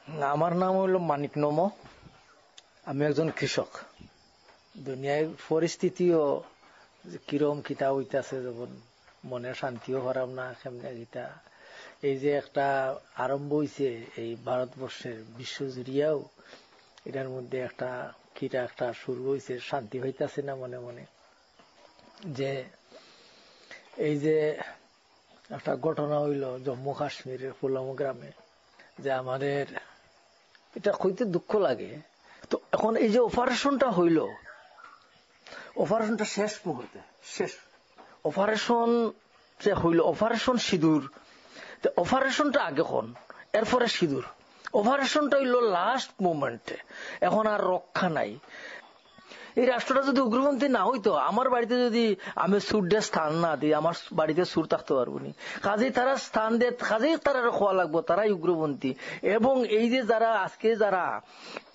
আমার নাম হলো মানিক নমো। আমি একজন কৃষক। দুনিয়ায় পরিস্থিতিও কিরম কিতা হইতাছে, যখন মনে শান্তিও হারাম না কেমনে কিতা। এই যে একটা আরম্ভ হইছে এই ভারতবর্ষের বিশ্বজুড়িয়াও, এটার মধ্যে একটা কিটা একটা শুরু হইছে, শান্তি হইতাছে না মনে মনে। যে এই যে একটা ঘটনা হইল জম্মু কাশ্মীরের পুলওয়ামা গ্রামে, যে আমাদের এটা কইতে দুঃখ লাগে। তো এখন এই যে অপারেশনটা হইল, অপারেশনটা শেষ মুহূর্তে শেষ অপারেশন যে হইল, অপারেশন সিঁদুর, অপারেশনটা আগে কোন, এরপরে সিঁদুর। অপারেশনটা হইল লাস্ট মোমেন্টে, এখন আর রক্ষা নাই। এই রাষ্ট্রটা যদি উগ্রপন্থী না হইতো, আমার বাড়িতে যদি আমি সুর দিয়ে স্থান না দিই, আমার বাড়িতে সুর থাকতে পারবো নি। কাজেই তারা স্থান দিয়ে, কাজেই তারা খোয়া লাগবো, তারাই উগ্রপন্থী। এবং এই যে যারা আজকে যারা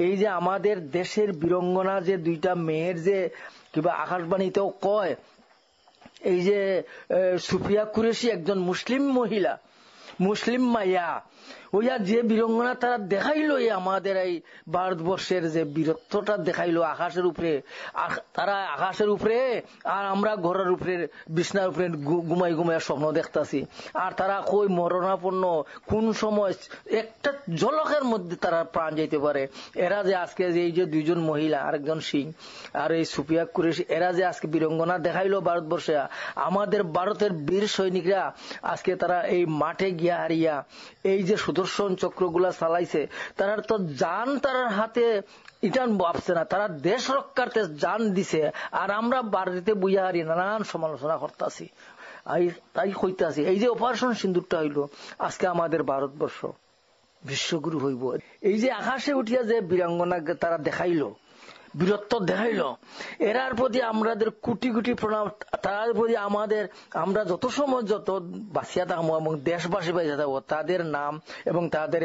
এই যে আমাদের দেশের বীরঙ্গনা যে দুইটা মেয়ের যে কিবা আকাশবাণীতেও কয়, এই যে সুফিয়া কুরেশি একজন মুসলিম মহিলা, মুসলিম মাইয়া, ওইয়া যে বীরঙ্গনা তারা দেখাইলো আমাদের এই ভারতবর্ষের যে বীরত্বটা দেখাইলো আকাশের উপরে, তারা আকাশের উপরে আর আমরা ঘরের উপরে বিছনার উপরে ঘুমাই ঘুমাই স্বপ্ন দেখতাছি। আর তারা কই মরণাপন্ন, কোন সময় একটা ঝলকের মধ্যে তারা প্রাণ যাইতে পারে। এরা যে আজকে যে এই যে দুইজন মহিলা, আরেকজন সিং আর এই সুফিয়া কুরেশি, এরা যে আজকে বীরঙ্গনা দেখাইলো ভারতবর্ষে, আমাদের ভারতের বীর সৈনিকরা আজকে তারা এই মাঠে গিয়া হারিয়া এই যে সুদর্শন চক্রগুলা চালাইছে, তারা তো জান তার হাতে ইটান ভাবছে না, তারা দেশ রক্ষার্থে জান দিছে। আর আমরা বাড়িতে বুঝা হারি নানান সমালোচনা করতেছি। তাই হইতাছি এই যে অপারেশন সিন্দুরটা হইল, আজকে আমাদের ভারতবর্ষ বিশ্বগুরু হইব। এই যে আকাশে উঠিয়া যে বীরাঙ্গনা তারা দেখাইলো, বীরত্ব দেখাইল, এরার প্রতি আমাদের কোটি কোটি প্রণাম। তার প্রতি আমাদের, আমরা যত সময় যত বাঁচিয়া থাকবো এবং দেশবাসী বাঁচিয়া থাকবো, তাদের নাম এবং তাদের